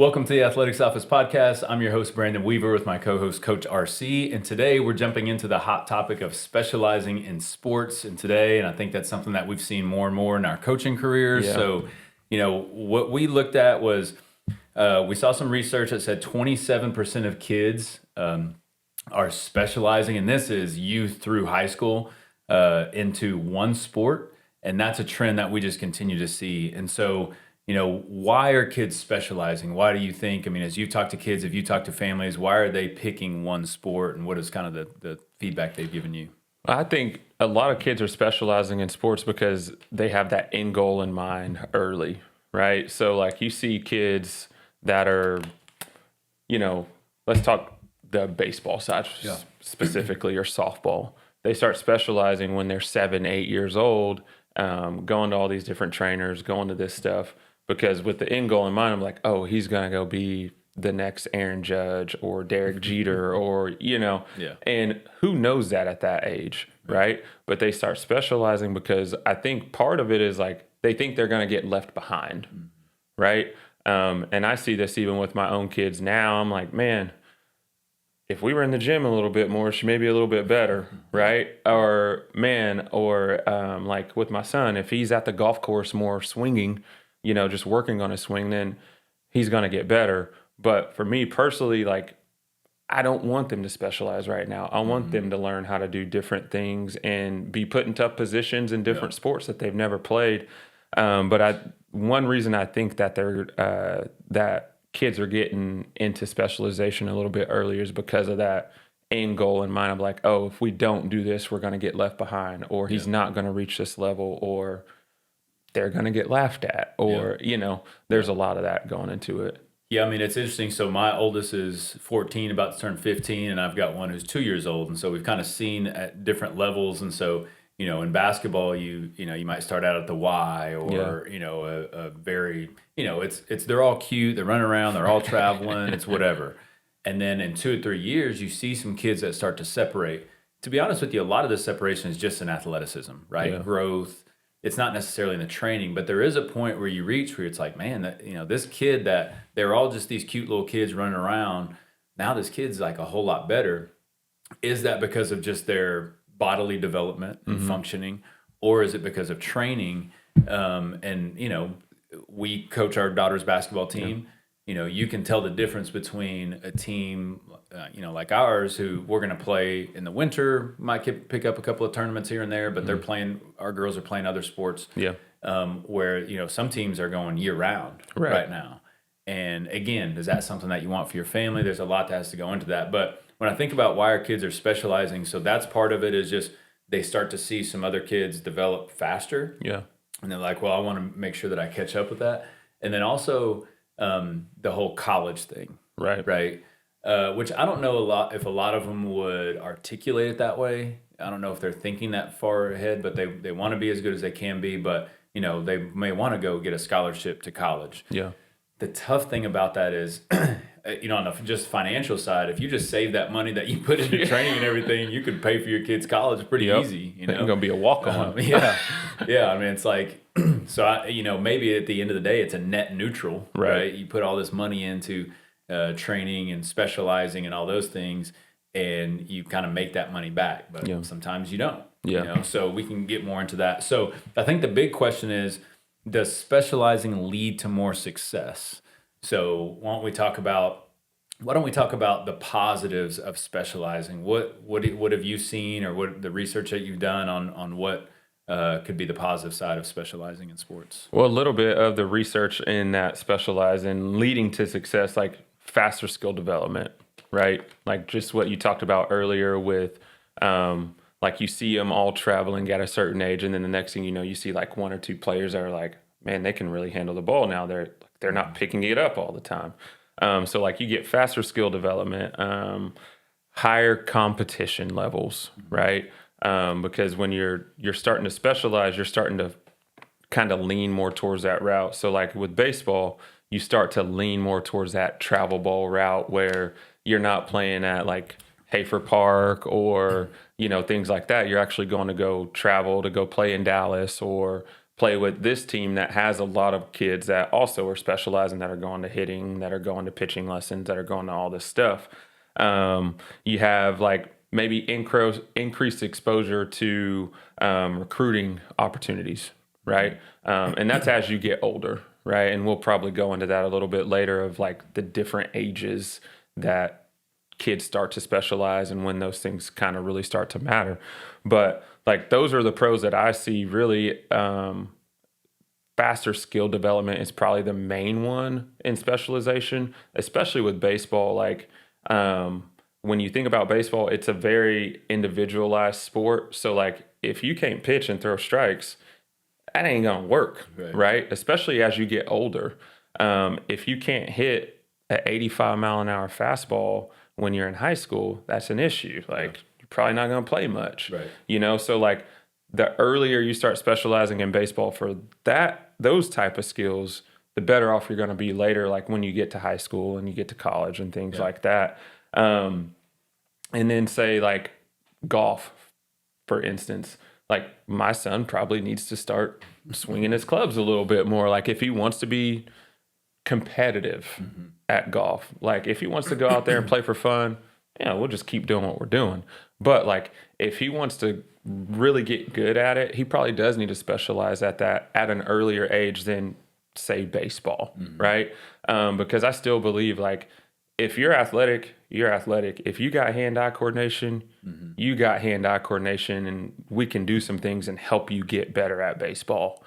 Welcome to the Athletics Office Podcast. I'm your host, Brandon Weaver, with my co-host, Coach RC. And today we're jumping into the hot topic of specializing in sports. And I think that's something that we've seen more and more in our coaching careers. Yeah. So, what we looked at was we saw some research that said 27% of kids are specializing, and this is youth through high school, into one sport. And that's a trend that we just continue to see. And so, why are kids specializing? Why do you think, as you talk to kids, if you talk to families, why are they picking one sport, and what is kind of the feedback they've given you? I think a lot of kids are specializing in sports because they have that end goal in mind early, right? So like you see kids that are, let's talk the baseball side specifically, or softball. They start specializing when they're 7, 8 years old, going to all these different trainers, going to this stuff. Because with the end goal in mind, I'm like, oh, he's going to go be the next Aaron Judge or Derek Jeter or, and who knows that at that age, right? But they start specializing because I think part of it is like they think they're going to get left behind, right? And I see this even with my own kids now. I'm like, man, if we were in the gym a little bit more, she may be a little bit better, right? Or like with my son, if he's at the golf course more swinging, just working on his swing, then he's going to get better. But for me personally, like, I don't want them to specialize right now. I want them to learn how to do different things and be put in tough positions in different sports that they've never played. But one reason I think that that kids are getting into specialization a little bit earlier is because of that end goal in mind. I'm like, oh, if we don't do this, we're going to get left behind, or he's not going to reach this level, or they're going to get laughed at, or, there's a lot of that going into it. Yeah, it's interesting. So my oldest is 14, about to turn 15, and I've got one who's 2 years old. And so we've kind of seen at different levels. And so, in basketball, you might start out at the Y, or, a very, they're all cute. They're running around. They're all traveling. It's whatever. And then in 2 or 3 years, you see some kids that start to separate. To be honest with you, a lot of this separation is just in athleticism, right? Yeah. Growth. It's not necessarily in the training, but there is a point where you reach where it's like, man, that, this kid that they're all just these cute little kids running around. Now this kid's like a whole lot better. Is that because of just their bodily development and functioning, or is it because of training? We coach our daughter's basketball team. You can tell the difference between a team, like ours, who we're going to play in the winter, might pick up a couple of tournaments here and there, but they're playing, our girls are playing other sports. Yeah. Where, some teams are going year round right now. And again, is that something that you want for your family? There's a lot that has to go into that. But when I think about why our kids are specializing, so that's part of it, is just they start to see some other kids develop faster. Yeah. And they're like, well, I want to make sure that I catch up with that. And then also the whole college thing. Right. Which I don't know if a lot of them would articulate it that way. I don't know if they're thinking that far ahead, but they want to be as good as they can be. But, they may want to go get a scholarship to college. Yeah. The tough thing about that is, on the just financial side, if you just save that money that you put into training and everything, you could pay for your kids' college pretty easy. It's going to be a walk-on. Yeah. It's like, so maybe at the end of the day, it's a net neutral, right? You put all this money into training and specializing and all those things, and you kind of make that money back. But sometimes you don't. So we can get more into that. So I think the big question is, does specializing lead to more success? So why don't we talk about the positives of specializing? What have you seen, or what the research that you've done on what could be the positive side of specializing in sports? Well, a little bit of the research in that specializing leading to success, like faster skill development, right? Like just what you talked about earlier with, like you see them all traveling at a certain age, and then the next thing you know, you see like 1 or 2 players that are like, man, they can really handle the ball now. They're not picking it up all the time. So like you get faster skill development, higher competition levels, right? Because when you're starting to specialize, you're starting to kind of lean more towards that route. So like with baseball, you start to lean more towards that travel ball route where you're not playing at like Hafer Park or, things like that. You're actually going to go travel to go play in Dallas or play with this team that has a lot of kids that also are specializing, that are going to hitting, that are going to pitching lessons, that are going to all this stuff. You have like maybe increased exposure to recruiting opportunities, right? And that's as you get older, right? And we'll probably go into that a little bit later of like the different ages that kids start to specialize and when those things kind of really start to matter. But like those are the pros that I see really. Faster skill development is probably the main one in specialization, especially with baseball. Like when you think about baseball, it's a very individualized sport. So like if you can't pitch and throw strikes, that ain't gonna work, right? Especially as you get older. If you can't hit an 85-mile-an-hour fastball when you're in high school, that's an issue. Like you're probably not gonna play much, So like the earlier you start specializing in baseball for those type of skills, the better off you're going to be later, like when you get to high school and you get to college and things like that. And then say like golf, for instance, like my son probably needs to start swinging his clubs a little bit more. Like if he wants to be competitive at golf, like if he wants to go out there and play for fun, we'll just keep doing what we're doing. But like if he wants to really get good at it, he probably does need to specialize at that at an earlier age than say baseball, right? Because I still believe like if you're athletic, you're athletic. If you got hand-eye coordination, you got hand-eye coordination, and we can do some things and help you get better at baseball,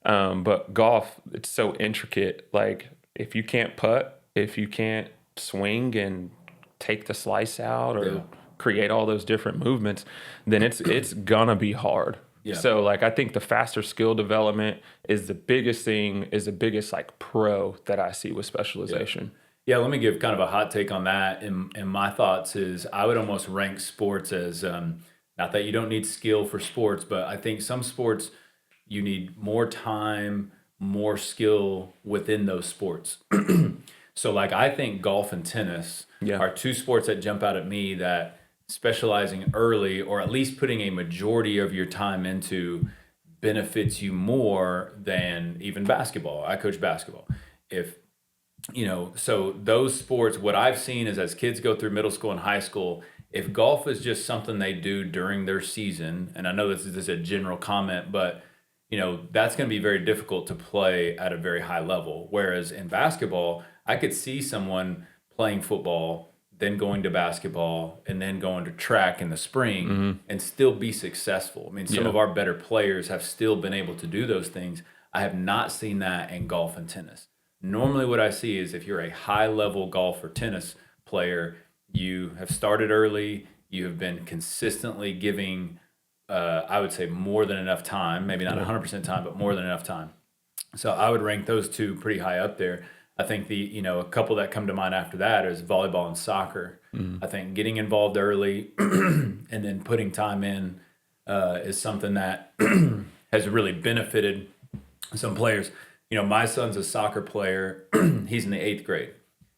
But golf, it's so intricate. Like if you can't putt, if you can't swing and take the slice out or create all those different movements, then it's gonna be hard. So like I think the faster skill development is the biggest thing, is the biggest like pro that I see with specialization. Let me give kind of a hot take on that. And my thoughts is I would almost rank sports as not that you don't need skill for sports, but I think some sports you need more time, more skill within those sports. So like I think golf and tennis are two sports that jump out at me that specializing early, or at least putting a majority of your time into, benefits you more than even basketball. I coach basketball. So those sports, what I've seen is as kids go through middle school and high school, if golf is just something they do during their season, and I know this is a general comment, but that's going to be very difficult to play at a very high level. Whereas in basketball, I could see someone playing football, then going to basketball, and then going to track in the spring and still be successful. I mean, some of our better players have still been able to do those things. I have not seen that in golf and tennis. Normally what I see is if you're a high-level golf or tennis player, you have started early, you have been consistently giving, I would say, more than enough time, maybe not 100% time, but more than enough time. So I would rank those two pretty high up there. I think a couple that come to mind after that is volleyball and soccer. I think getting involved early and then putting time in is something that has really benefited some players. My son's a soccer player. He's in the 8th grade.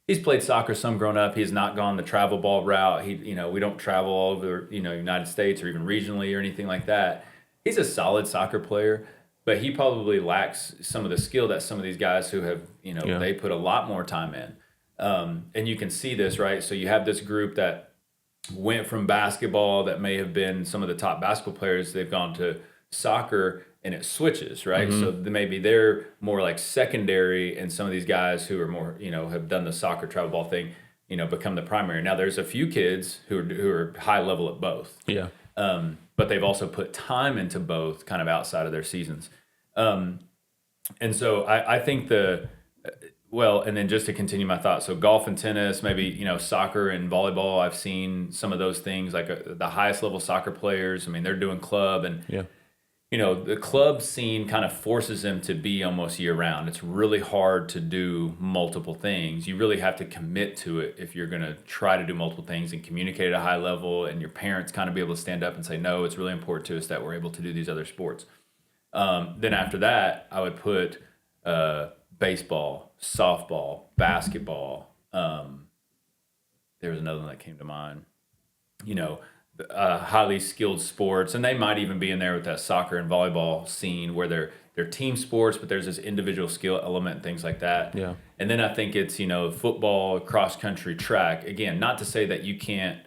He's played soccer some growing up. He has not gone the travel ball route. We don't travel all over, United States or even regionally or anything like that. He's a solid soccer player, but he probably lacks some of the skill that some of these guys who have, they put a lot more time in. And you can see this, right? So you have this group that went from basketball that may have been some of the top basketball players. They've gone to soccer and it switches, right? So maybe they're more like secondary, and some of these guys who are more, have done the soccer travel ball thing, become the primary. Now there's a few kids who are high level at both. But they've also put time into both kind of outside of their seasons. And so I think and then just to continue my thought, so golf and tennis, maybe, soccer and volleyball, I've seen some of those things, like the highest level soccer players. I mean, they're doing club and, the club scene kind of forces them to be almost year round. It's really hard to do multiple things. You really have to commit to it if you're going to try to do multiple things and communicate at a high level, and your parents kind of be able to stand up and say, no, it's really important to us that we're able to do these other sports. Then after that, I would put baseball, softball, basketball. There was another one that came to mind. highly skilled sports, and they might even be in there with that soccer and volleyball scene where they're team sports, but there's this individual skill element and things like that. Yeah. And then I think it's football, cross country, track. Again, not to say that you can't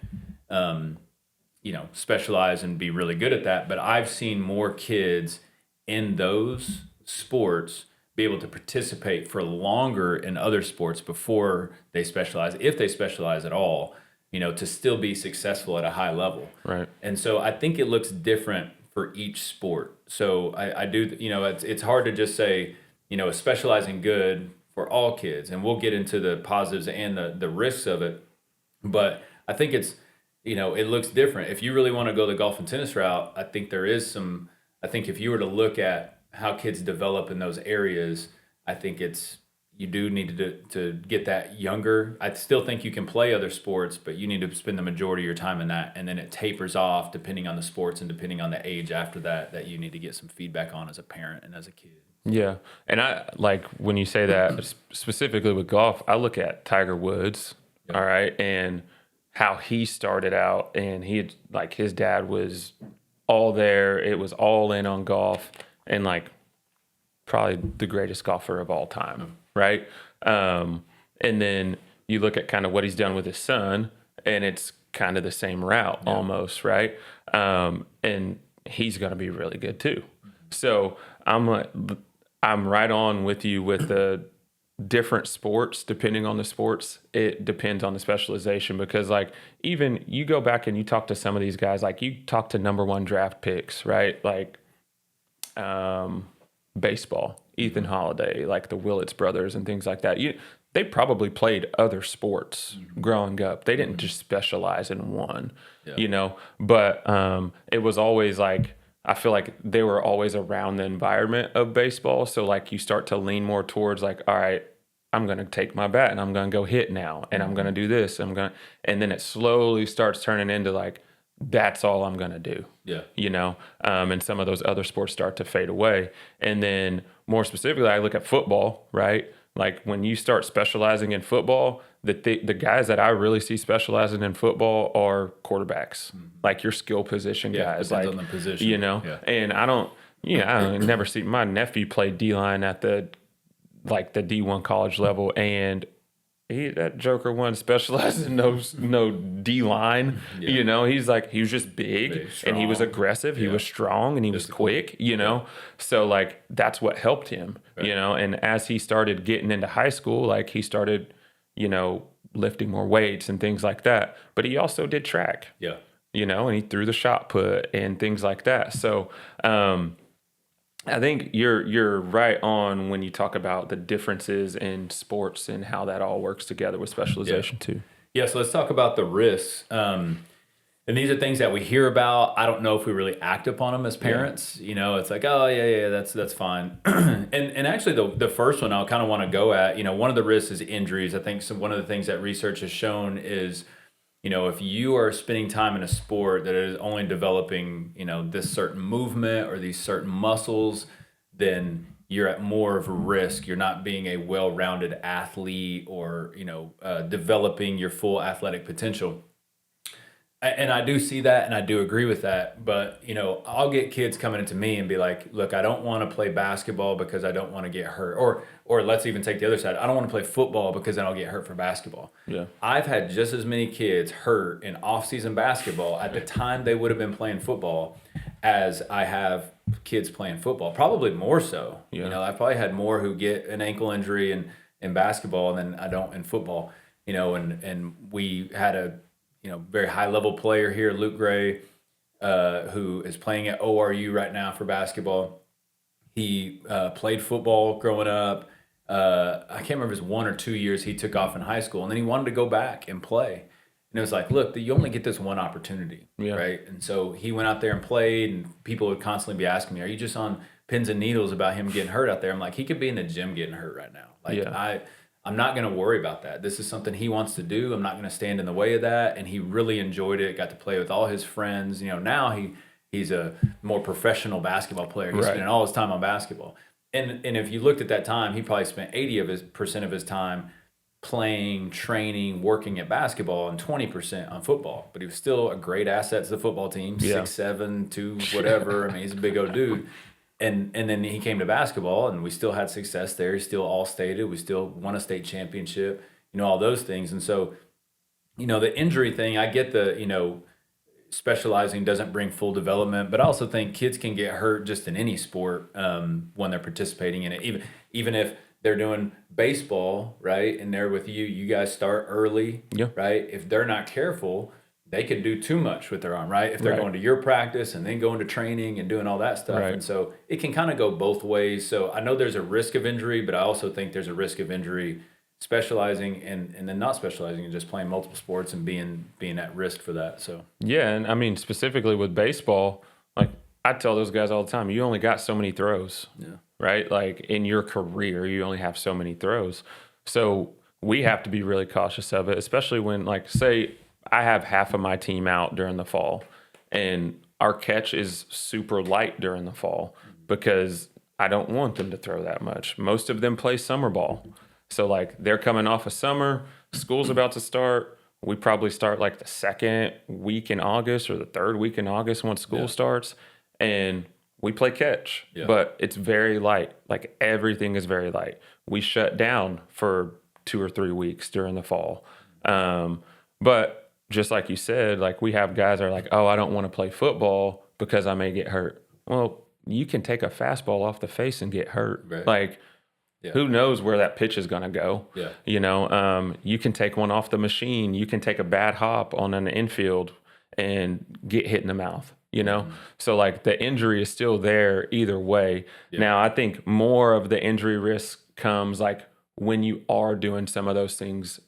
specialize and be really good at that, but I've seen more kids in those sports be able to participate for longer in other sports before they specialize, if they specialize at all, to still be successful at a high level. Right. And so I think it looks different for each sport. So I do, it's hard to just say, specializing good for all kids. And we'll get into the positives and the risks of it. But I think it's, it looks different. If you really want to go the golf and tennis route, I think I think if you were to look at how kids develop in those areas, I think you do need to get that younger. I still think you can play other sports, but you need to spend the majority of your time in that. And then it tapers off depending on the sports and depending on the age after that you need to get some feedback on as a parent and as a kid. Yeah. And I like when you say that specifically with golf, I look at Tiger Woods. All right. And how he started out, and his dad was all there. It was all in on golf, and probably the greatest golfer of all time. Right. And then you look at kind of what he's done with his son, and it's kind of the same route almost. Right. And he's going to be really good too. So I'm right on with you with the different sports. Depending on the sports, it depends on the specialization, because even you go back and you talk to some of these guys, you talk to number 1 draft picks, right? Baseball, Ethan Holiday, the Willits brothers and things like that. They probably played other sports growing up. They didn't just specialize in one, but it was always I feel like they were always around the environment of baseball. So you start to lean more towards all right, I'm going to take my bat and I'm going to go hit now. And I'm going to do this. And then it slowly starts turning into that's all I'm going to do. Yeah. And some of those other sports start to fade away. And then more specifically, I look at football, right? When you start specializing in football, the guys that I really see specializing in football are quarterbacks, your skill position guys. Depends on the position. And I never see my nephew play D-line at the D1 college level, and that joker wasn't specializing in no D-line. Yeah. He was just big and he was aggressive. He was strong and he was quick, So that's what helped him, right. And as he started getting into high school, he started, lifting more weights and things like that. But he also did track. Yeah. And he threw the shot put and things like that. So I think you're right on when you talk about the differences in sports and how that all works together with specialization too. Yeah, so let's talk about the risks. And these are things that we hear about. I don't know if we really act upon them as parents. It's oh yeah, that's fine. and actually the first one I'll kind of want to go at. One of the risks is injuries. I think one of the things that research has shown is, if you are spending time in a sport that is only developing, this certain movement or these certain muscles, then you're at more of a risk. You're not being a well-rounded athlete or, developing your full athletic potential. And I do see that and I do agree with that. But, I'll get kids coming into me and be like, look, I don't want to play basketball because I don't want to get hurt. Or let's even take the other side. I don't want to play football because then I'll get hurt for basketball. Yeah. I've had just as many kids hurt in off-season basketball at the time they would have been playing football as I have kids playing football. Probably more so. Yeah. I've probably had more who get an ankle injury in basketball than I don't in football. And we had a very high level player here, Luke Gray, who is playing at ORU right now for basketball. He played football growing up. I can't remember if it was 1 or 2 years he took off in high school, and then he wanted to go back and play. And it was look, you only get this one opportunity, right? And so he went out there and played, and people would constantly be asking me, are you just on pins and needles about him getting hurt out there? I'm like, he could be in the gym getting hurt right now. I'm not going to worry about that. This is something he wants to do. I'm not going to stand in the way of that. And he really enjoyed it, got to play with all his friends. Now he's a more professional basketball player. He's spending all his time on basketball. And if you looked at that time, he probably spent 80% of his time playing, training, working at basketball, and 20% on football. But he was still a great asset to the football team, Yeah. 6'7", 2, whatever. I mean, he's a big old dude. And then he came to basketball, and we still had success there. He's still all-stated. We still won a state championship, all those things. And so, the injury thing, I get the, specializing doesn't bring full development, but I also think kids can get hurt just in any sport when they're participating in it. Even if they're doing baseball, right, and they're with you, you guys start early, Yeah. right? If they're not careful, they could do too much with their arm, right? If they're going to your practice and then going to training and doing all that stuff. Right. And so it can kind of go both ways. So I know there's a risk of injury, but I also think there's a risk of injury specializing and then not specializing and just playing multiple sports and being at risk for that. So Yeah, and I mean specifically with baseball, like I tell those guys all the time, you only got so many throws. Yeah. Right? Like in your career, you only have so many throws. So we have to be really cautious of it, especially when, like, say I have half of my team out during the fall and our catch is super light during the fall because I don't want them to throw that much. Most of them play summer ball. So like they're coming off of summer, school's about to start. We probably start like the second week in August or the third week in August once school starts. And we play catch, but it's very light. Like everything is very light. We shut down for 2 or 3 weeks during the fall. But just like you said, like we have guys that are like, oh, I don't want to play football because I may get hurt. Well, you can take a fastball off the face and get hurt. Right. Like, who knows where that pitch is going to go? Yeah. You can take one off the machine. You can take a bad hop on an infield and get hit in the mouth, So like the injury is still there either way. Yeah. Now, I think more of the injury risk comes like when you are doing some of those things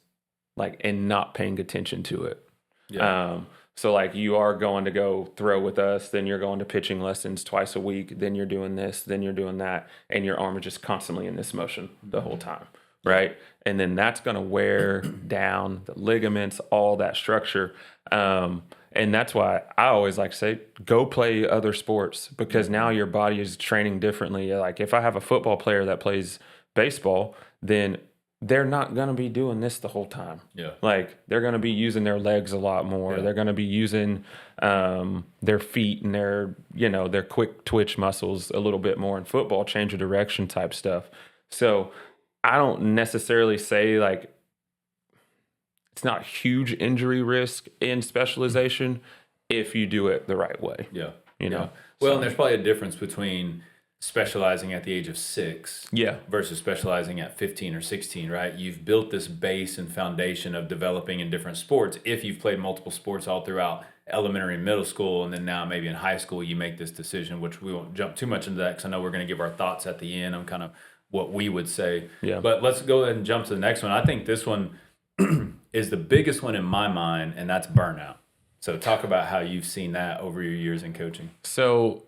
like and not paying attention to it. Yeah. So like you are going to go throw with us, then you're going to pitching lessons twice a week, then you're doing this, then you're doing that, and your arm is just constantly in this motion the whole time, right? And then that's going to wear down the ligaments, all that structure. And that's why I always like to say, go play other sports because now your body is training differently. Like if I have a football player that plays baseball, then they're not going to be doing this the whole time. Yeah. Like they're going to be using their legs a lot more. Yeah. They're going to be using their feet and their quick twitch muscles a little bit more in football, change of direction type stuff. So I don't necessarily say like it's not huge injury risk in specialization if you do it the right way. Yeah. Well, and there's probably a difference between specializing at the age of 6 versus specializing at 15 or 16, right? You've built this base and foundation of developing in different sports. If you've played multiple sports all throughout elementary and middle school, and then now maybe in high school, you make this decision, which we won't jump too much into that because I know we're going to give our thoughts at the end on kind of what we would say. Yeah. But let's go ahead and jump to the next one. I think this one is the biggest one in my mind, and that's burnout. So talk about how you've seen that over your years in coaching. So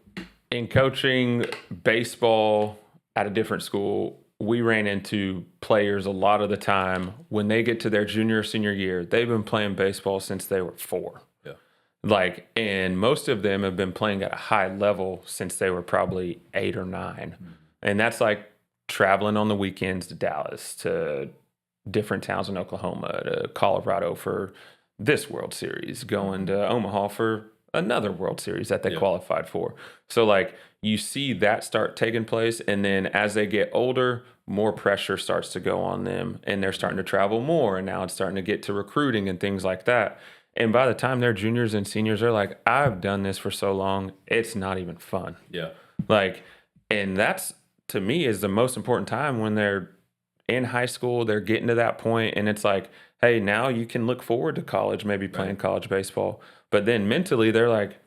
in coaching baseball at a different school, we ran into players a lot of the time when they get to their junior or senior year, they've been playing baseball since they were 4. Yeah. And most of them have been playing at a high level since they were probably 8 or 9. Mm-hmm. And that's like traveling on the weekends to Dallas, to different towns in Oklahoma, to Colorado for this World Series, going to Omaha for another World Series that they qualified for. So like you see that start taking place, and then as they get older, more pressure starts to go on them and they're starting to travel more, and now it's starting to get to recruiting and things like that. And by the time they're juniors and seniors, they're like, I've done this for so long, it's not even fun. Yeah. And that's, to me, is the most important time when they're in high school, they're getting to that point, and it's like, hey, now you can look forward to college, maybe playing college baseball. But then mentally, they're like,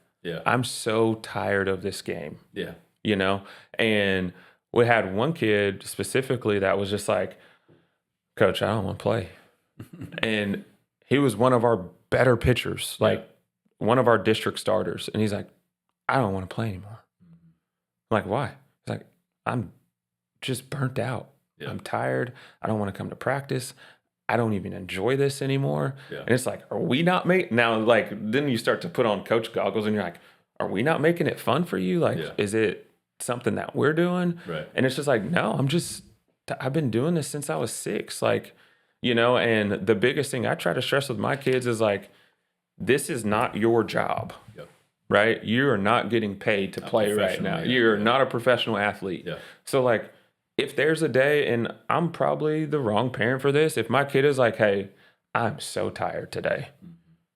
I'm so tired of this game. Yeah. And we had one kid specifically that was just like, Coach, I don't want to play. And he was one of our better pitchers, one of our district starters. And he's like, I don't want to play anymore. I'm like, why? He's like, I'm just burnt out. Yeah. I'm tired. I don't want to come to practice. I don't even enjoy this anymore. Yeah. And it's like, are we not making now? Then you start to put on coach goggles and you're like, are we not making it fun for you? Is it something that we're doing? Right. And it's just like, no, I've been doing this since I was 6. And the biggest thing I try to stress with my kids is like, this is not your job. Yep. Right? You are not getting paid to play right now. You're not a professional athlete. Yeah. So like, if there's a day, and I'm probably the wrong parent for this, if my kid is like, hey, I'm so tired today,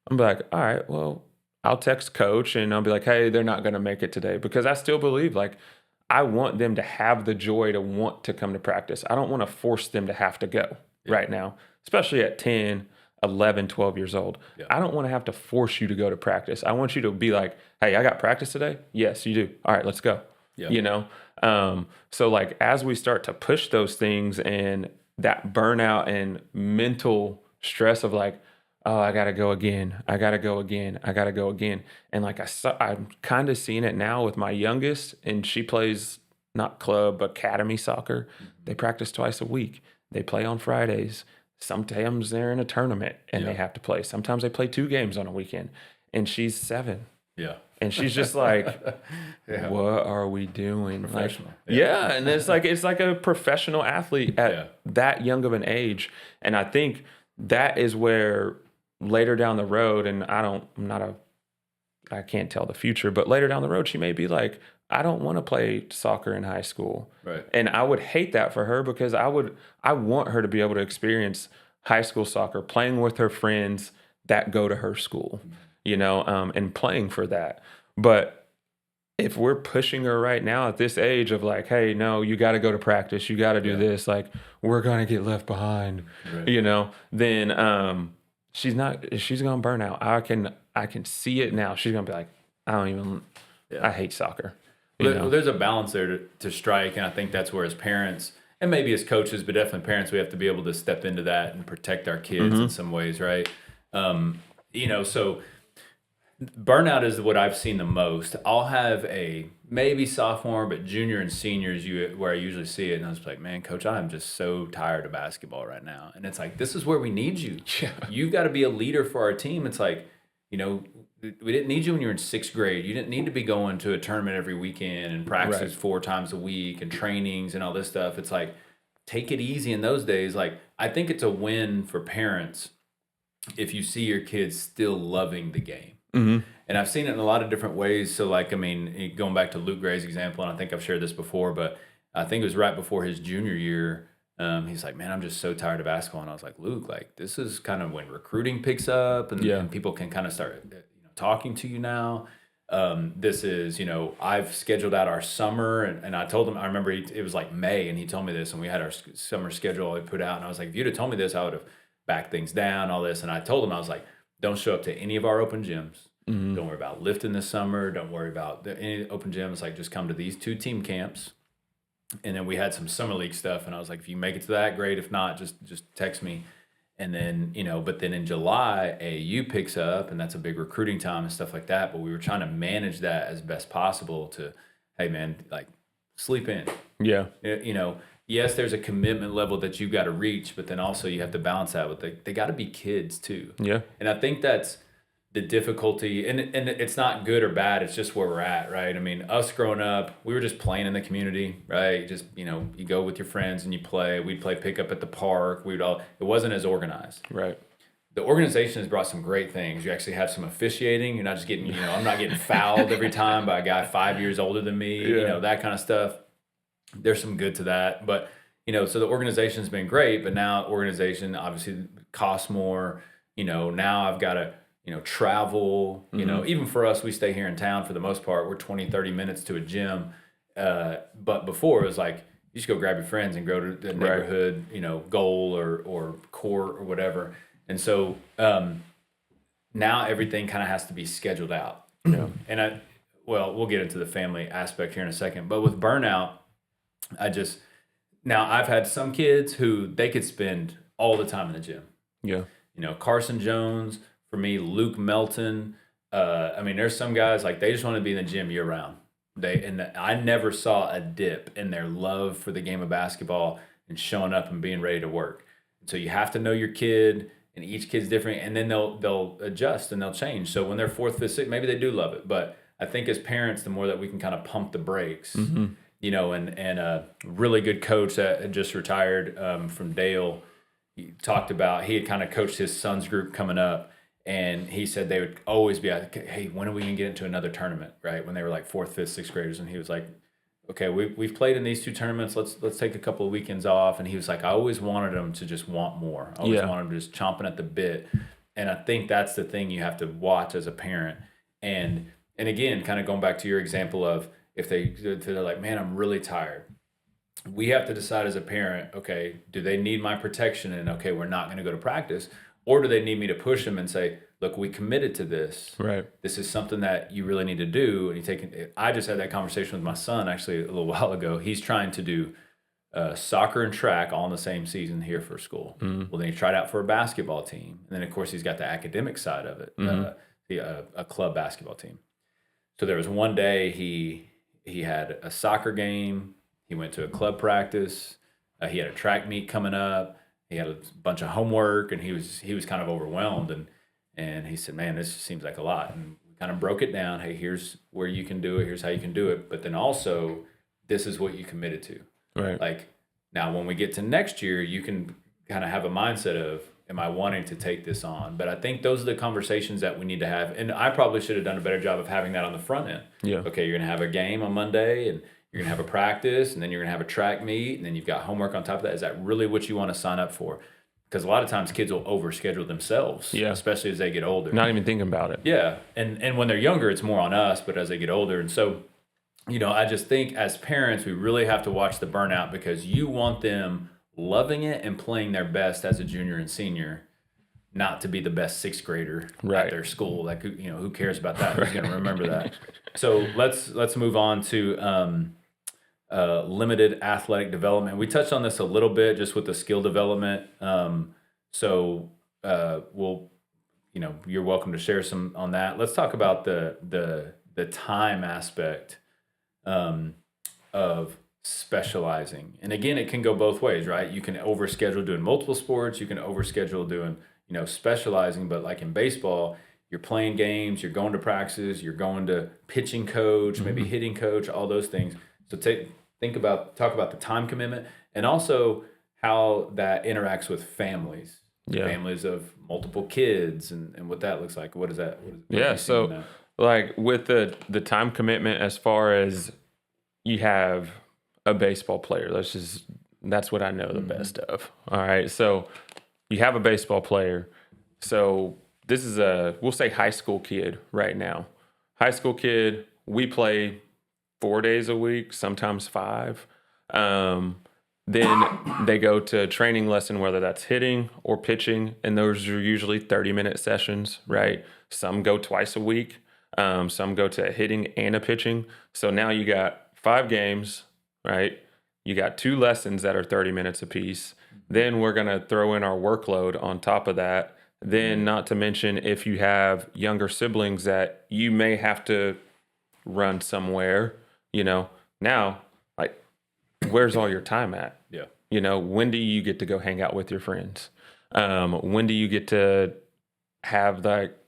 I'm like, all right, well, I'll text coach and I'll be like, hey, they're not going to make it today, because I still believe like I want them to have the joy to want to come to practice. I don't want to force them to have to go right now, especially at 10, 11, 12 years old. Yeah. I don't want to have to force you to go to practice. I want you to be like, hey, I got practice today? Yes, you do. All right, let's go. Yeah. So like as we start to push those things and that burnout and mental stress of like, oh, I got to go again. I got to go again. I got to go again. And like I'm kind of seeing it now with my youngest, and she plays not club, but academy soccer. Mm-hmm. They practice twice a week. They play on Fridays. Sometimes they're in a tournament and they have to play. Sometimes they play 2 games on a weekend, and she's 7. Yeah. And she's just like, what are we doing? Professional. Like, and it's like a professional athlete at that young of an age. And I think that is where later down the road, and I can't tell the future, but later down the road, she may be like, I don't want to play soccer in high school. Right. And I would hate that for her, because I want her to be able to experience high school soccer, playing with her friends that go to her school, and playing for that. But if we're pushing her right now at this age of like, hey, no, you got to go to practice, you got to do this, like we're going to get left behind, then she's going to burn out. I can see it now. She's going to be like, I hate soccer. Well, there's a balance there to strike, and I think that's where as parents, and maybe as coaches, but definitely parents, we have to be able to step into that and protect our kids in some ways, right? So burnout is what I've seen the most. I'll have a maybe sophomore, but junior and seniors, where I usually see it, and I was like, man, coach, I'm just so tired of basketball right now. And it's like, this is where we need you. Yeah. You've got to be a leader for our team. It's like, we didn't need you when you were in 6th grade. You didn't need to be going to a tournament every weekend and practices 4 times a week and trainings and all this stuff. It's like, take it easy in those days. Like, I think it's a win for parents if you see your kids still loving the game. Mm-hmm. And I've seen it in a lot of different ways. So like, going back to Luke Gray's example, and I think I've shared this before, but I think it was right before his junior year. He's like, man, I'm just so tired of basketball. And I was like, Luke, like, this is kind of when recruiting picks up and people can kind of start talking to you now. This is, I've scheduled out our summer, and I told him, I remember it was like May, and he told me this, and we had our summer schedule I put out, and I was like, if you'd have told me this, I would have backed things down, all this. And I told him, I was like, don't show up to any of our open gyms. Mm-hmm. Don't worry about lifting this summer. Don't worry about any open gyms. Like, just come to these 2 team camps. And then we had some summer league stuff, and I was like, if you make it to that, great. If not, just text me. And then, but then in July, AAU picks up, and that's a big recruiting time and stuff like that. But we were trying to manage that as best possible to, hey, man, like, sleep in. Yeah. Yes, there's a commitment level that you've got to reach, but then also you have to balance that with they got to be kids too. Yeah. And I think that's the difficulty, and it's not good or bad. It's just where we're at, right? I mean, us growing up, we were just playing in the community, right? Just, you go with your friends and you play. We'd play pickup at the park. It wasn't as organized. Right. The organization has brought some great things. You actually have some officiating. You're not just getting, I'm not getting fouled every time by a guy 5 years older than me, that kind of stuff. There's some good to that. But, so the organization's been great, but now organization obviously costs more. Now I've got to, travel, even for us, we stay here in town for the most part. We're 20, 30 minutes to a gym. But before it was like, you just go grab your friends and go to the neighborhood, goal or court or whatever. And so now everything kind of has to be scheduled out. Yeah. And we'll get into the family aspect here in a second, but with burnout, now I've had some kids who they could spend all the time in the gym. Yeah. Carson Jones, for me, Luke Melton. There's some guys like they just want to be in the gym year round. I never saw a dip in their love for the game of basketball and showing up and being ready to work. So you have to know your kid, and each kid's different, and then they'll adjust and they'll change. So when they're 4th, 5th, 6th, maybe they do love it. But I think as parents, the more that we can kind of pump the brakes, and a really good coach that had just retired from Dale, he talked about, he had kind of coached his son's group coming up, and he said they would always be like, hey, when are we going to get into another tournament, right? When they were like fourth, fifth, sixth graders. And he was like, okay, we've played in these 2 tournaments. Let's take a couple of weekends off. And he was like, I always wanted them to just want more. I always wanted them just chomping at the bit. And I think that's the thing you have to watch as a parent. And again, kind of going back to your example of if they're like, man, I'm really tired. We have to decide as a parent, okay, do they need my protection? And okay, we're not going to go to practice. Or do they need me to push them and say, look, we committed to this. Right. This is something that you really need to do. And I just had that conversation with my son actually a little while ago. He's trying to do soccer and track all in the same season here for school. Well, then he tried out for a basketball team. And then, of course, he's got the academic side of it, a club basketball team. So there was one day he had a soccer game. He went to a club practice. He had a track meet coming up. He had a bunch of homework, and he was kind of overwhelmed. And he said, man, this seems like a lot. And we kind of broke it down. Hey, here's where you can do it. Here's how you can do it. But then also, this is what you committed to. Right. Like, now when we get to next year, you can kind of have a mindset of, am I wanting to take this on? But I think those are the conversations that we need to have. And I probably should have done a better job of having that on the front end. Yeah. Okay, you're going to have a game on Monday, and you're going to have a practice, and then you're going to have a track meet, and then you've got homework on top of that. Is that really what you want to sign up for? Because a lot of times kids will overschedule themselves, especially as they get older. Not even thinking about it. Yeah, and when they're younger, it's more on us, but as they get older. And so, I just think as parents, we really have to watch the burnout, because you want them loving it and playing their best as a junior and senior, not to be the best sixth grader at their school. Like, who cares about that? Who's going to remember that? So let's move on to limited athletic development. We touched on this a little bit just with the skill development. So we'll, you're welcome to share some on that. Let's talk about the time aspect of specializing. And again, it can go both ways, right? You can overschedule doing multiple sports. You can overschedule doing, specializing. But like in baseball, you're playing games, you're going to practices, you're going to pitching coach, maybe hitting coach, all those things. So talk about the time commitment, and also how that interacts with families, families of multiple kids, and what that looks like. What is that? So like with the time commitment, as far as you have a baseball player, that's what I know the best of. All right. So you have a baseball player. So this is we'll say high school kid right now. High school kid, we play 4 days a week, sometimes 5. Then they go to a training lesson, whether that's hitting or pitching, and those are usually 30-minute sessions, right? Some go twice a week. Some go to a hitting and a pitching. So now you got 5 games, right? You got 2 lessons that are 30 minutes apiece. Then we're going to throw in our workload on top of that. Then, not to mention, if you have younger siblings that you may have to run somewhere, now, like, where's all your time at? Yeah. When do you get to go hang out with your friends? When do you get to have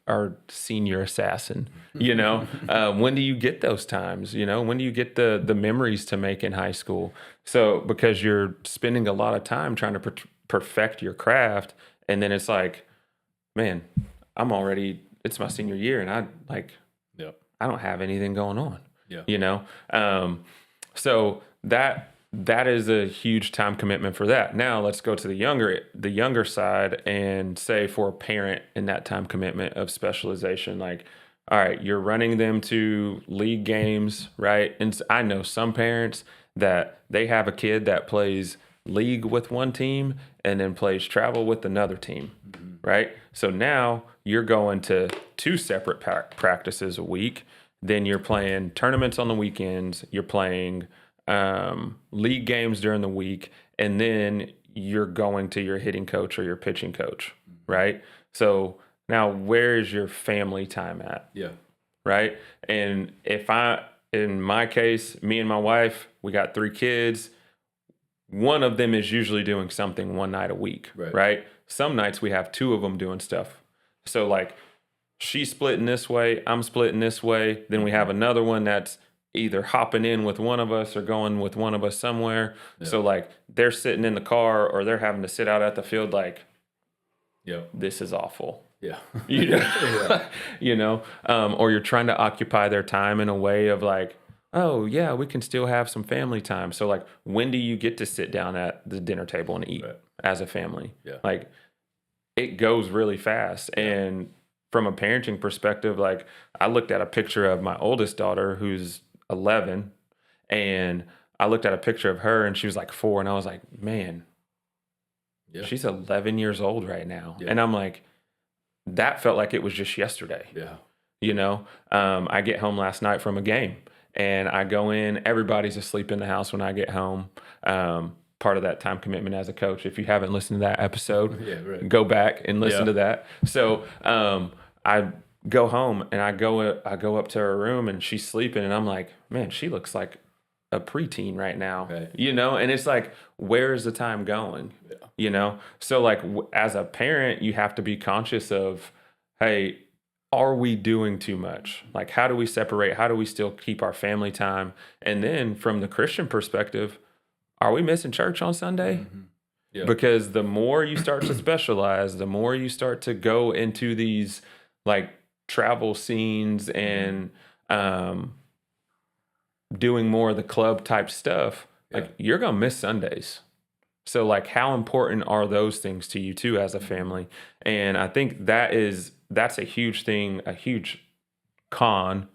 our senior assassin? When do you get those times? When do you get the memories to make in high school? So because you're spending a lot of time trying to perfect your craft, and then it's like, man, it's my senior year, and I don't have anything going on. Yeah. So that is a huge time commitment for that. Now let's go to the younger side, and say for a parent in that time commitment of specialization, like, all right, you're running them to league games, right? And I know some parents that they have a kid that plays league with one team and then plays travel with another team, right? So now you're going to 2 separate practices a week. Then you're playing tournaments on the weekends. You're playing league games during the week, and then you're going to your hitting coach or your pitching coach, right? So now where is your family time at? Yeah. Right? And in my case, me and my wife, we got 3 kids. One of them is usually doing something one night a week, right? Some nights we have 2 of them doing stuff. So like, she's splitting this way, I'm splitting this way. Then we have another one that's either hopping in with one of us or going with one of us somewhere. Yeah. So like they're sitting in the car or they're having to sit out at the field like, this is awful. Yeah. You know, or you're trying to occupy their time in a way of like, oh yeah, we can still have some family time. So like, when do you get to sit down at the dinner table and eat as a family? Yeah. Like it goes really fast. And from a parenting perspective, like I looked at a picture of my oldest daughter who's 11, and I looked at a picture of her and she was like 4, and I was like, man, she's 11 years old right now. And I'm like, that felt like it was just yesterday. Yeah. You know, I get home last night from a game and I go in, everybody's asleep in the house when I get home. Part of that time commitment as a coach. If you haven't listened to that episode, go back and listen to that. So I go home and I go up to her room and she's sleeping and I'm like, man, she looks like a preteen right now, you know? And it's like, where is the time going? You know? So like as a parent, you have to be conscious of, hey, are we doing too much? Like, how do we separate? How do we still keep our family time? And then from the Christian perspective, are we missing church on Sunday? Mm-hmm. Yeah. Because the more you start to specialize, the more you start to go into these like travel scenes and doing more of the club type stuff, like you're going to miss Sundays. So like how important are those things to you too as a family? And I think that's a huge thing, a huge con,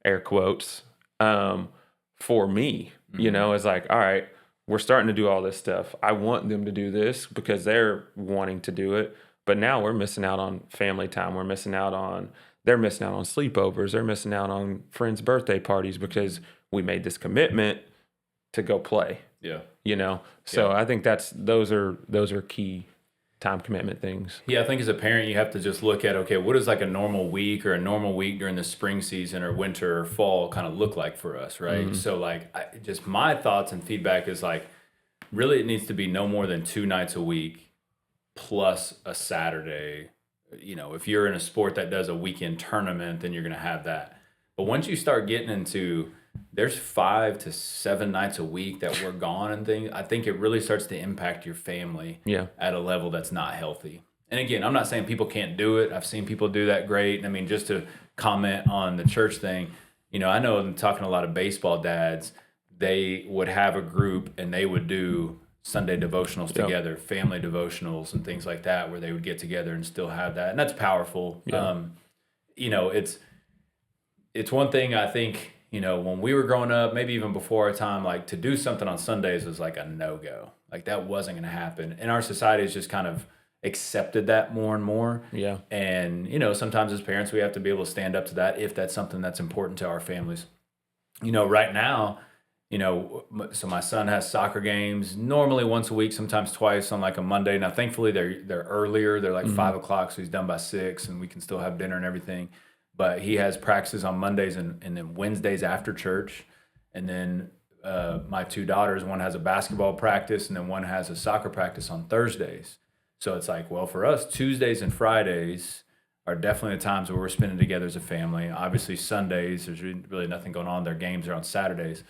air quotes, for me, you know, is like, all right, we're starting to do all this stuff. I want them to do this because they're wanting to do it. But now we're missing out on family time. They're missing out on sleepovers. They're missing out on friends' birthday parties because we made this commitment to go play. Yeah. You know? So I think those are key time commitment things. Yeah, I think as a parent, you have to just look at, okay, what does like a normal week or a normal week during the spring season or winter or fall kind of look like for us, right? Mm-hmm. So like just my thoughts and feedback is like, really it needs to be no more than 2 nights a week plus a Saturday. You know, if you're in a sport that does a weekend tournament, then you're going to have that. But once you start getting into, there's 5 to 7 nights a week that we're gone and things, I think it really starts to impact your family at a level that's not healthy. And again, I'm not saying people can't do it. I've seen people do that great. And I mean, just to comment on the church thing, you know, I know I'm talking to a lot of baseball dads, they would have a group and they would do Sunday devotionals together, family devotionals and things like that, where they would get together and still have that. And that's powerful. You know, it's one thing I think, you know, when we were growing up, maybe even before our time, like to do something on Sundays was like a no-go. Like that wasn't going to happen. And our society has just kind of accepted that more and more. Yeah. And, you know, sometimes as parents, we have to be able to stand up to that if that's something that's important to our families. You know, right now, you know, so my son has soccer games normally once a week, sometimes twice on like a Monday. Now, thankfully, they're earlier. They're like 5 o'clock, so he's done by 6, and we can still have dinner and everything. But he has practices on Mondays and then Wednesdays after church. And then my 2 daughters, one has a basketball practice and then one has a soccer practice on Thursdays. So it's like, well, for us, Tuesdays and Fridays are definitely the times where we're spending together as a family. Obviously, Sundays, there's really nothing going on. Their games are on Saturdays.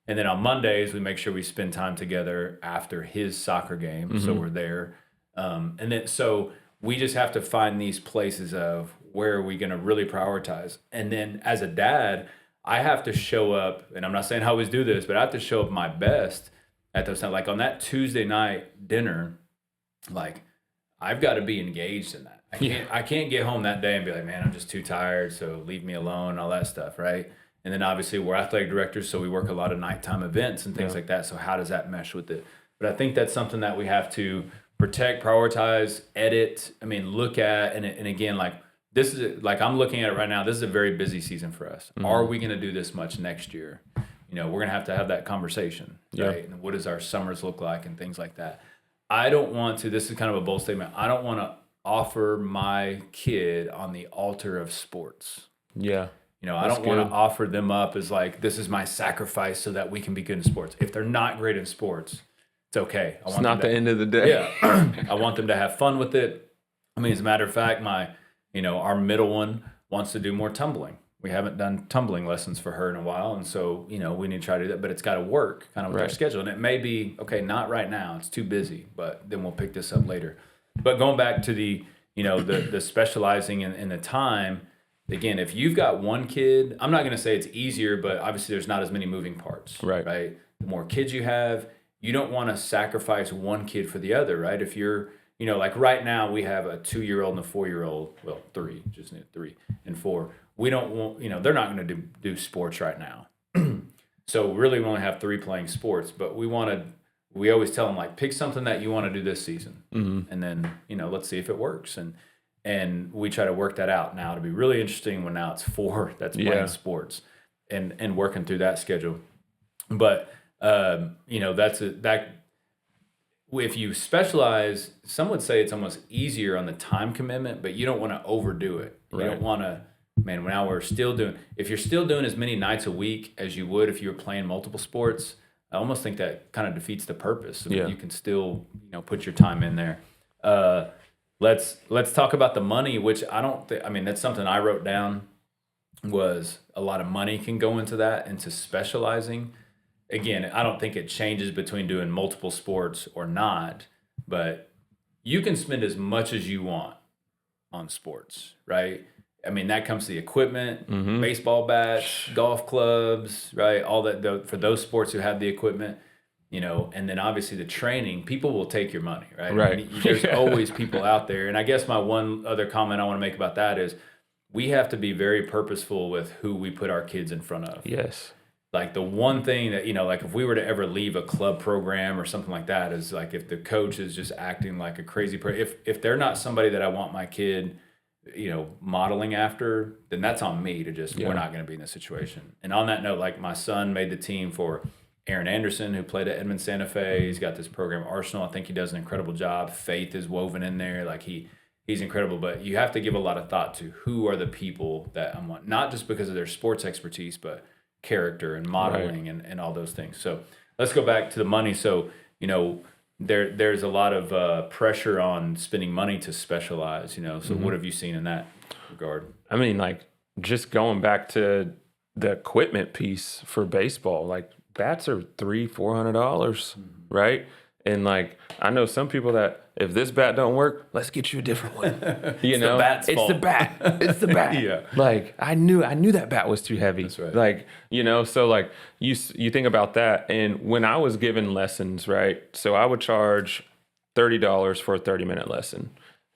And then on Mondays, we make sure we spend time together after his soccer game. Mm-hmm. So we're there. And then so we just have to find these places of where are we going to really prioritize. And then as a dad, I have to show up, and I'm not saying I always do this, but I have to show up my best at those times. Like on that Tuesday night dinner, like I've got to be engaged in that. I can't get home that day and be like, man, I'm just too tired, so leave me alone, all that stuff, right? And then obviously we're athletic directors, so we work a lot of nighttime events and things like that. So how does that mesh with it? But I think that's something that we have to protect, prioritize, edit. I mean, look at, and again, like this is like I'm looking at it right now. This is a very busy season for us. Mm-hmm. Are we going to do this much next year? You know, we're going to have that conversation, right? And what does our summers look like and things like that? I don't want to. This is kind of a bold statement. I don't want to offer my kid on the altar of sports. Yeah. You know, I don't want to offer them up as like, this is my sacrifice so that we can be good in sports. If they're not great in sports, it's okay. It's not the end of the day. Yeah. I want them to have fun with it. I mean, as a matter of fact, our middle one wants to do more tumbling, we haven't done tumbling lessons for her in a while. And so, we need to try to do that, but it's got to work kind of with our schedule. And it may be, okay, not right now. It's too busy, but then we'll pick this up later. But going back to the specializing in the time, again, if you've got one kid, I'm not going to say it's easier, but obviously there's not as many moving parts, right? The more kids you have, you don't want to sacrifice one kid for the other, right? If you're, like right now we have a 2-year-old and a 4-year-old, well, 3, just need 3 and 4. We don't want, they're not going to do sports right now. So really we only have 3 playing sports, but we always tell them, like, pick something that you want to do this season. And then, let's see if it works. And we try to work that out now. It'll be really interesting when now it's 4 that's playing sports and working through that schedule. But, if you specialize, some would say it's almost easier on the time commitment, but you don't want to overdo it. You don't want to, now if you're still doing as many nights a week as you would if you were playing multiple sports, I almost think that kind of defeats the purpose. So you can still, put your time in there. Let's talk about the money, which that's something I wrote down, was a lot of money can go into that, into specializing. Again, I don't think it changes between doing multiple sports or not, but you can spend as much as you want on sports, right? That comes to the equipment, baseball bats, golf clubs, right? All that for those sports who have the equipment, and then obviously the training, people will take your money, right? Right. There's always people out there. And I guess my one other comment I want to make about that is we have to be very purposeful with who we put our kids in front of. Yes. Like the one thing that, like if we were to ever leave a club program or something like that, is like if the coach is just acting like a crazy person, if they're not somebody that I want my kid, modeling after, then that's on me to just, we're not going to be in this situation. And on that note, like my son made the team for Aaron Anderson, who played at Edmond Santa Fe. He's got this program, Arsenal. I think he does an incredible job. Faith is woven in there. Like he's incredible, but you have to give a lot of thought to who are the people that I want, not just because of their sports expertise, but character and modeling and all those things. So let's go back to the money. So, there's a lot of pressure on spending money to specialize, so what have you seen in that regard? Like just going back to the equipment piece for baseball, like bats are $300-$400, right? And like I know some people that if this bat don't work, let's get you a different one. It's the bat's fault. The bat. It's the bat. Yeah. Like I knew that bat was too heavy. That's right. Like, so like you think about that. And when I was given lessons, right? So I would charge $30 for a 30-minute lesson.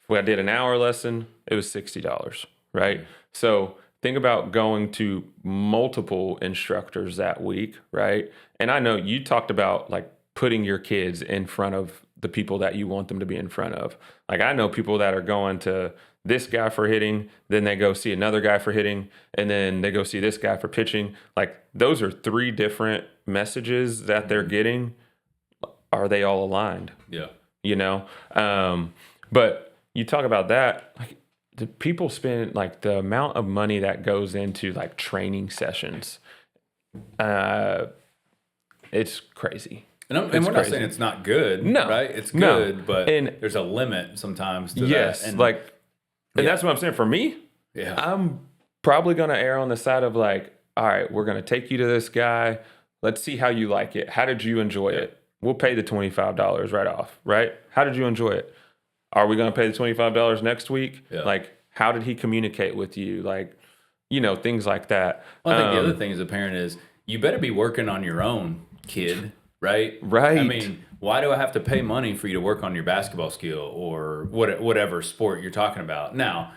If I did an hour lesson, it was $60, right? So think about going to multiple instructors that week, right? And I know you talked about like putting your kids in front of the people that you want them to be in front of. Like I know people that are going to this guy for hitting, then they go see another guy for hitting, and then they go see this guy for pitching. Like those are 3 different messages that they're getting. Are they all aligned? Yeah. But you talk about that, like the people spend like the amount of money that goes into like training sessions. It's crazy. And we're not saying it's not good, right? It's good, but there's a limit sometimes to that. And that's what I'm saying. For me, I'm probably going to err on the side of like, all right, we're going to take you to this guy. Let's see how you like it. How did you enjoy it? We'll pay the $25 right off, right? How did you enjoy it? Are we going to pay the $25 next week? Yeah. Like, how did he communicate with you? Like, things like that. Well, I think the other thing as a parent is you better be working on your own kid. Right? Right. Why do I have to pay money for you to work on your basketball skill or whatever sport you're talking about? Now,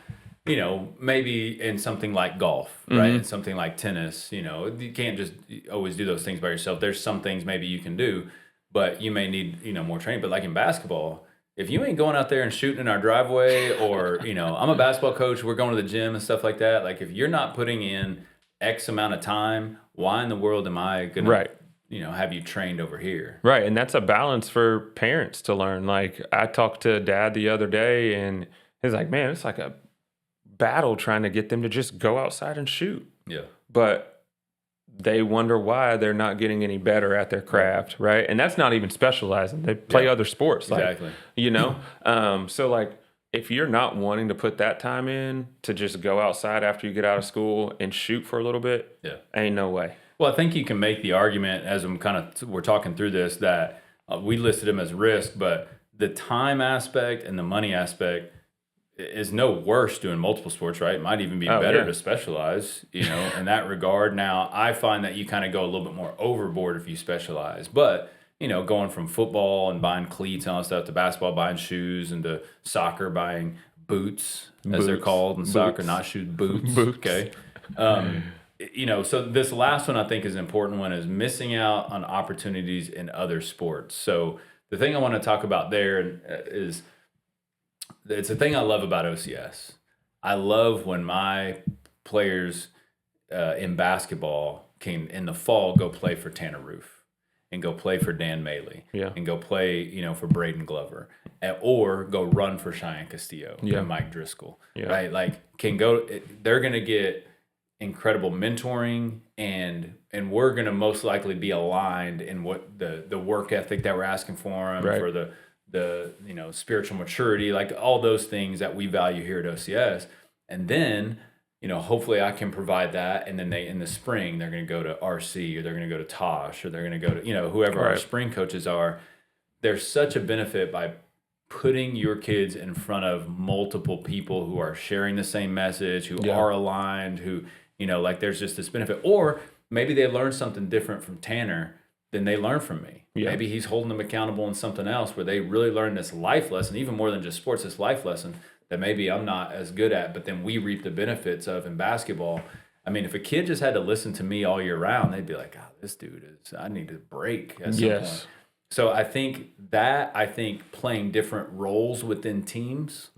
maybe in something like golf, right? And something like tennis, you can't just always do those things by yourself. There's some things maybe you can do, but you may need, more training. But like in basketball, if you ain't going out there and shooting in our driveway or, I'm a basketball coach, we're going to the gym and stuff like that. Like if you're not putting in X amount of time, why in the world am I going to have you trained over here? Right. And that's a balance for parents to learn. Like I talked to Dad the other day and he's like, man, it's like a battle trying to get them to just go outside and shoot. Yeah. But they wonder why they're not getting any better at their craft. Right. And that's not even specializing. They play other sports. Exactly. So like if you're not wanting to put that time in to just go outside after you get out of school and shoot for a little bit, ain't no way. Well, I think you can make the argument as we're talking through this that we listed them as risk, but the time aspect and the money aspect is no worse doing multiple sports, right? It might even be better to specialize, in that regard. Now, I find that you kind of go a little bit more overboard if you specialize, but going from football and buying cleats and all that stuff to basketball, buying shoes, and to soccer, buying boots, as they're called, and soccer, not shoes, boots. Okay. So this last one I think is an important one, is missing out on opportunities in other sports. So the thing I want to talk about there is, it's a thing I love about OCS. I love when my players in basketball can, in the fall, go play for Tanner Roof and go play for Dan Maley and go play, for Braden Glover, or go run for Cheyenne Castillo and Mike Driscoll, right? Like, they're going to get incredible mentoring, and we're going to most likely be aligned in what the work ethic that we're asking for them, for the spiritual maturity, like all those things that we value here at OCS. And then, hopefully I can provide that. And then in the spring, they're going to go to RC, or they're going to go to Tosh, or they're going to go to, whoever our spring coaches are. There's such a benefit by putting your kids in front of multiple people who are sharing the same message, who are aligned, who, there's just this benefit. Or maybe they learn something different from Tanner than they learn from me. Maybe he's holding them accountable in something else where they really learn this life lesson, even more than just sports, this life lesson that maybe I'm not as good at, but then we reap the benefits of in basketball. I mean, if a kid just had to listen to me all year round, they'd be like, "God, this dude I need to break at some point." So I think playing different roles within teams,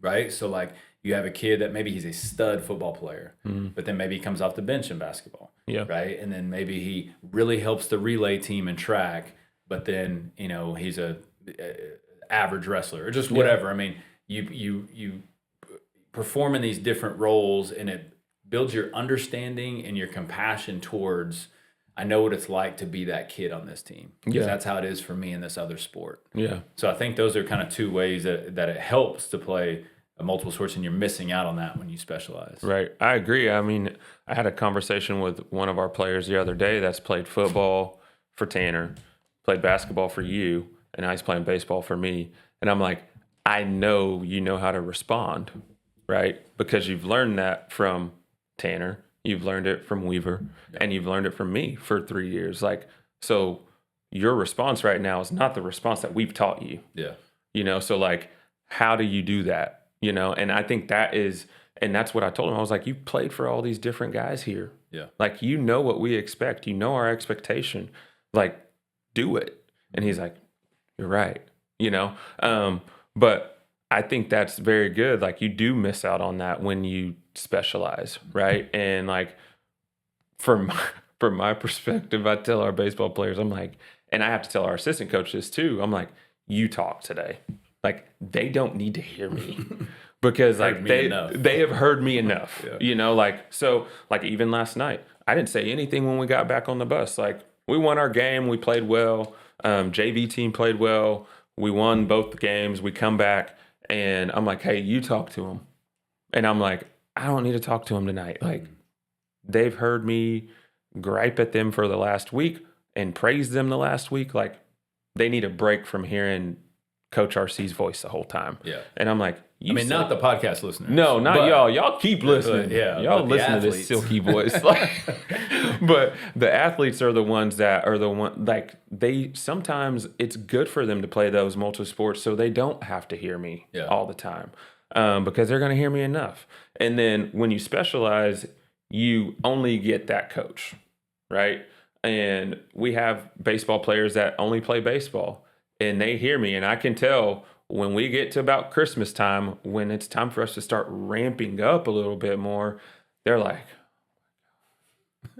right? So like, you have a kid that maybe he's a stud football player, but then maybe he comes off the bench in basketball, right? And then maybe he really helps the relay team in track, but then, he's a average wrestler or just whatever. I mean, you perform in these different roles, and it builds your understanding and your compassion towards, I know what it's like to be that kid on this team, because that's how it is for me in this other sport. So I think those are kind of two ways that it helps to play multiple sports, and you're missing out on that when you specialize. Right. I agree. I mean, I had a conversation with one of our players the other day that's played football for Tanner, played basketball for you, and now he's playing baseball for me. And I'm like, I know you know how to respond, right? Because you've learned that from Tanner, you've learned it from Weaver, and you've learned it from me for 3 years. Like, so your response right now is not the response that we've taught you. So like, how do you do that? And I think and that's what I told him. I was like, you played for all these different guys here. Like, what we expect, our expectation, like, do it. And he's like, you're right. But I think that's very good. Like, you do miss out on that when you specialize. Right. And like, from my perspective, I tell our baseball players, I'm like, and I have to tell our assistant coach this too. I'm like, you talk today. Like, they don't need to hear me because like they have heard me enough, so like, even last night, I didn't say anything when we got back on the bus. Like, we won our game. We played well. JV team played well. We won both games. We come back and I'm like, hey, you talk to him. And I'm like, I don't need to talk to him tonight. Like, they've heard me gripe at them for the last week and praise them the last week. Like, they need a break from hearing Coach RC's voice the whole time. And I'm like, not the podcast listeners. No, not y'all. Y'all keep listening. Y'all listen to this silky voice. But the athletes are the ones that are like, they sometimes it's good for them to play those multiple sports so they don't have to hear me all the time, because they're going to hear me enough. And then when you specialize, you only get that coach, right? And we have baseball players that only play baseball. And they hear me, and I can tell when we get to about Christmas time, when it's time for us to start ramping up a little bit more, they're like,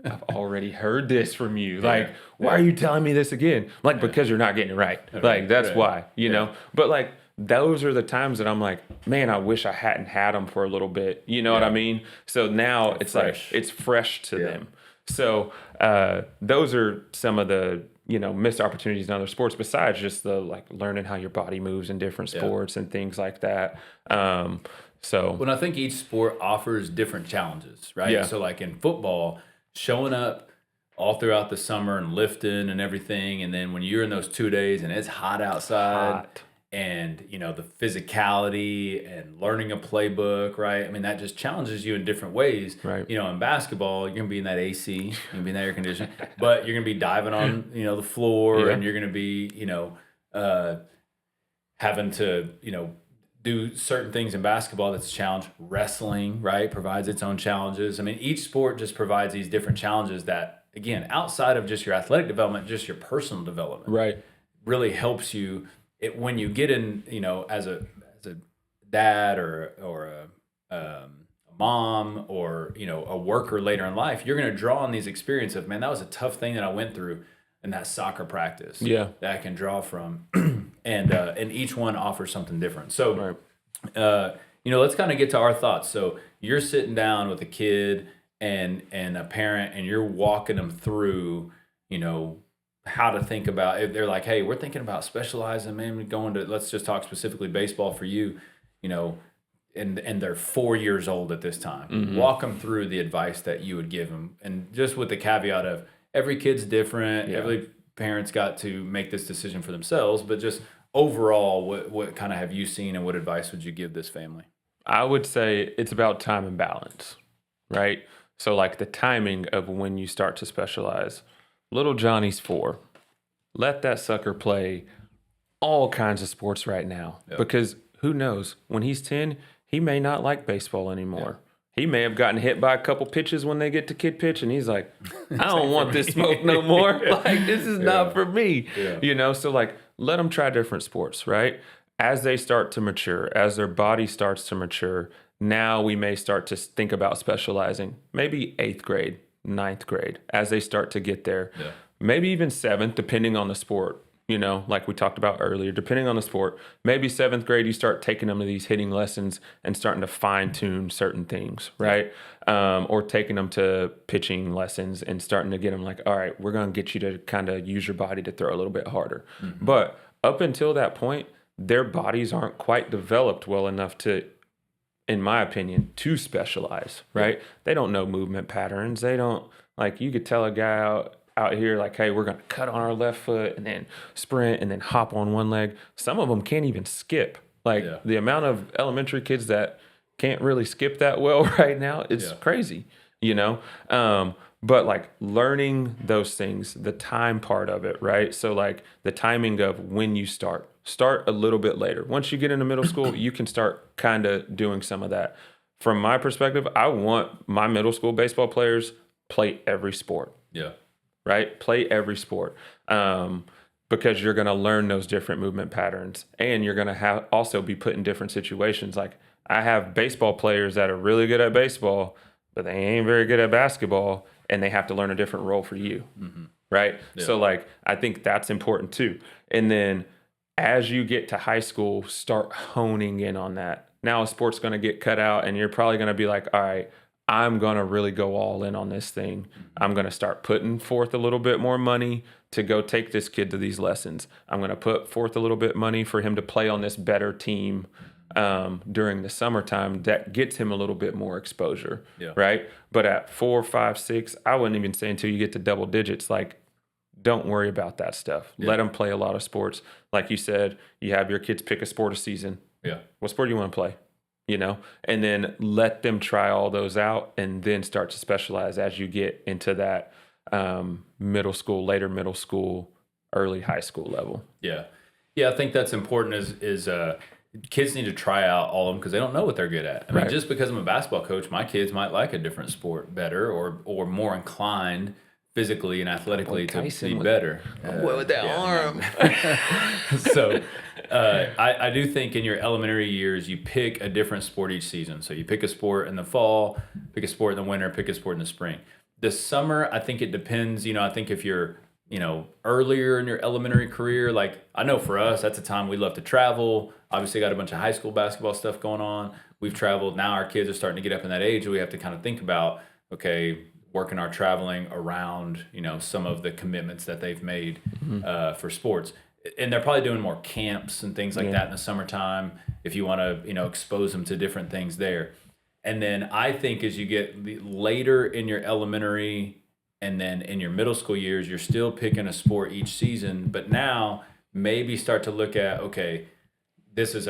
I've already heard this from you. Like, why are you telling me this again? Like, because you're not getting it right. Like, that's why, But like, those are the times that I'm like, man, I wish I hadn't had them for a little bit. You know what I mean? So now it's fresh. Like, it's fresh to them. So those are some of the missed opportunities in other sports besides just the like learning how your body moves in different sports and things like that. Well, I think each sport offers different challenges, right? Yeah. So like in football, showing up all throughout the summer and lifting and everything, and then when you're in those 2 days and it's hot outside, and the physicality and learning a playbook, right? I mean, that just challenges you in different ways. Right. In basketball, you're gonna be in that AC, you're gonna be in that air conditioning, but you're gonna be diving on the floor, and you're gonna be having to do certain things in basketball that's a challenge. Wrestling, right, provides its own challenges. I mean, each sport just provides these different challenges that, again, outside of just your athletic development, just your personal development, Right. really helps you. When you get in, as a dad or a mom or a worker later in life, you're going to draw on these experiences of, man, that was a tough thing that I went through in that soccer practice. Yeah. That I can draw from, and each one offers something different. So, let's kind of get to our thoughts. So you're sitting down with a kid and a parent, and you're walking them through, how to think about if they're like, hey, we're thinking about specializing, man, going to, let's just talk specifically baseball for you, and they're 4 years old at this time. Mm-hmm. Walk them through the advice that you would give them, and just with the caveat of every kid's different. Every parent's got to make this decision for themselves, but just overall, what kind of have you seen, and what advice would you give this family? I would say it's about time and balance, right? So like the timing of when you start to specialize. Little Johnny's 4. Let that sucker play all kinds of sports right now, because who knows, when he's 10, he may not like baseball anymore. He may have gotten hit by a couple pitches when they get to kid pitch, and he's like, I don't want this smoke no more. Like, this is not for me. So like, let them try different sports, right? As they start to mature, as their body starts to mature, now we may start to think about specializing, maybe 8th grade, 9th grade, as they start to get there, maybe even 7th, depending on the sport. Like we talked about earlier, depending on the sport, maybe 7th grade, you start taking them to these hitting lessons and starting to fine tune certain things, right? Or taking them to pitching lessons and starting to get them like, all right, we're going to get you to kind of use your body to throw a little bit harder. Mm-hmm. But up until that point, their bodies aren't quite developed well enough to, in my opinion, to specialize, right? They don't know movement patterns. They don't, like, you could tell a guy out here, like, hey, we're going to cut on our left foot and then sprint and then hop on one leg. Some of them can't even skip. Like, the amount of elementary kids that can't really skip that well right now, it's crazy, But, like, learning those things, the time part of it, right? So, like, the timing of when you start a little bit later. Once you get into middle school, you can start kind of doing some of that. From my perspective, I want my middle school baseball players play every sport. Yeah. Right? Play every sport. Because you're going to learn those different movement patterns, and you're going to also be put in different situations. Like, I have baseball players that are really good at baseball, but they ain't very good at basketball, and they have to learn a different role for you. Mm-hmm. Right? Yeah. So, like, I think that's important too. And then as you get to high school, start honing in on that. Now a sport's going to get cut out, and you're probably going to be like, all right, I'm going to really go all in on this thing. I'm going to start putting forth a little bit more money to go take this kid to these lessons. I'm going to put forth a little bit money for him to play on this better team during the summertime that gets him a little bit more exposure, right? But at 4, 5, 6, I wouldn't even say until you get to double digits, like, don't worry about that stuff. Let them play a lot of sports. Like you said, you have your kids pick a sport a season. Yeah. What sport do you want to play? And then let them try all those out, and then start to specialize as you get into that middle school, later middle school, early high school level. Yeah. I think that's important is kids need to try out all of them because they don't know what they're good at. I mean, just because I'm a basketball coach, my kids might like a different sport better or more inclined physically and athletically to be better. What with that arm? So I do think in your elementary years, you pick a different sport each season. So you pick a sport in the fall, pick a sport in the winter, pick a sport in the spring. The summer, I think it depends. I think if you're, earlier in your elementary career, like I know for us, that's a time we love to travel. Obviously got a bunch of high school basketball stuff going on. We've traveled. Now our kids are starting to get up in that age where we have to kind of think about, okay, working our traveling around, some of the commitments that they've made for sports. And they're probably doing more camps and things like that in the summertime if you want to, expose them to different things there. And then I think as you get later in your elementary and then in your middle school years, you're still picking a sport each season, but now maybe start to look at, okay, this is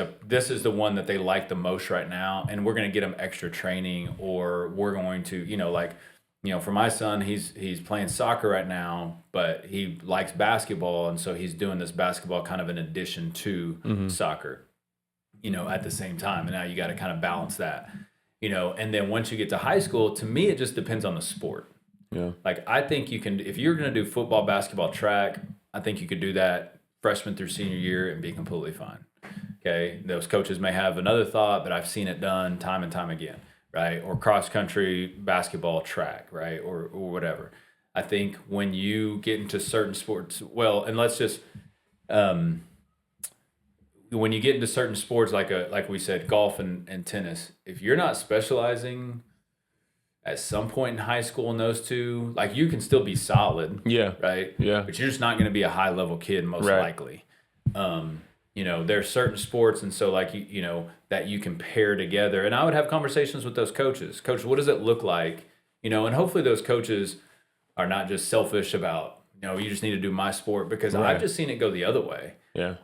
the one that they like the most right now, and we're going to get them extra training, or we're going to, for my son, he's playing soccer right now, but he likes basketball, and so he's doing this basketball kind of in addition to soccer, at the same time. And now you got to kind of balance that, and then once you get to high school, to me, it just depends on the sport. Yeah. Like, I think you can, if you're going to do football, basketball, track, I think you could do that freshman through senior year and be completely fine. Okay. Those coaches may have another thought, but I've seen it done time and time again. Right? Or cross country, basketball, track, right? Or whatever. I think when you get into certain sports, and let's just, when you get into certain sports, like we said, golf and tennis, if you're not specializing at some point in high school in those two, like, you can still be solid. Yeah. Right? Yeah. But you're just not going to be a high level kid, most likely. There's certain sports, and so that you can pair together. And I would have conversations with those coaches. Coach, what does it look like? And hopefully those coaches are not just selfish about, you just need to do my sport, because I've just seen it go the other way. Yeah.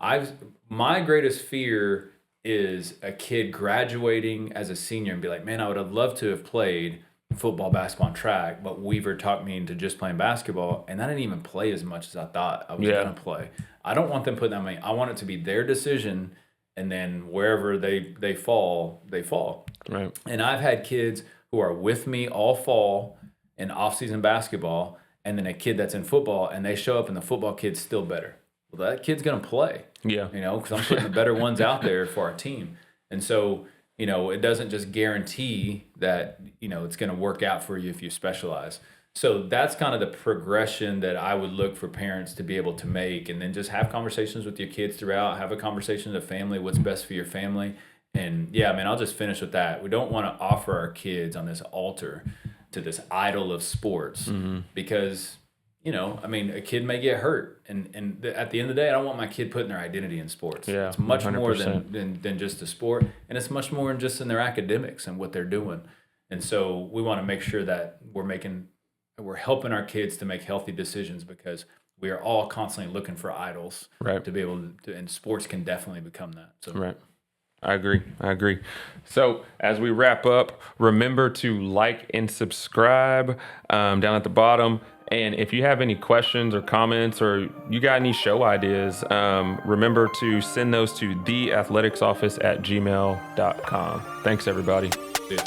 My greatest fear is a kid graduating as a senior and be like, man, I would have loved to have played football, basketball, and track, but Weaver talked me into just playing basketball, and I didn't even play as much as I thought I was going to play. I don't want them putting that money. I want it to be their decision, and then wherever they fall, they fall. Right. And I've had kids who are with me all fall in off-season basketball, and then a kid that's in football, and they show up, and the football kid's still better. Well, that kid's going to play. Yeah. Because I'm putting the better ones out there for our team. And so, it doesn't just guarantee that, it's going to work out for you if you specialize. So that's kind of the progression that I would look for parents to be able to make, and then just have conversations with your kids throughout, have a conversation with the family, what's best for your family. And I'll just finish with that. We don't want to offer our kids on this altar to this idol of sports because, a kid may get hurt. And at the end of the day, I don't want my kid putting their identity in sports. Yeah, it's much 100%. More than just a sport. And it's much more than just in their academics and what they're doing. And so we want to make sure that we're helping our kids to make healthy decisions, because we are all constantly looking for idols to be able to, and sports can definitely become that. So. Right. I agree. So as we wrap up, remember to like and subscribe down at the bottom. And if you have any questions or comments, or you got any show ideas, remember to send those to theathleticsoffice@gmail.com. Thanks, everybody. Yeah.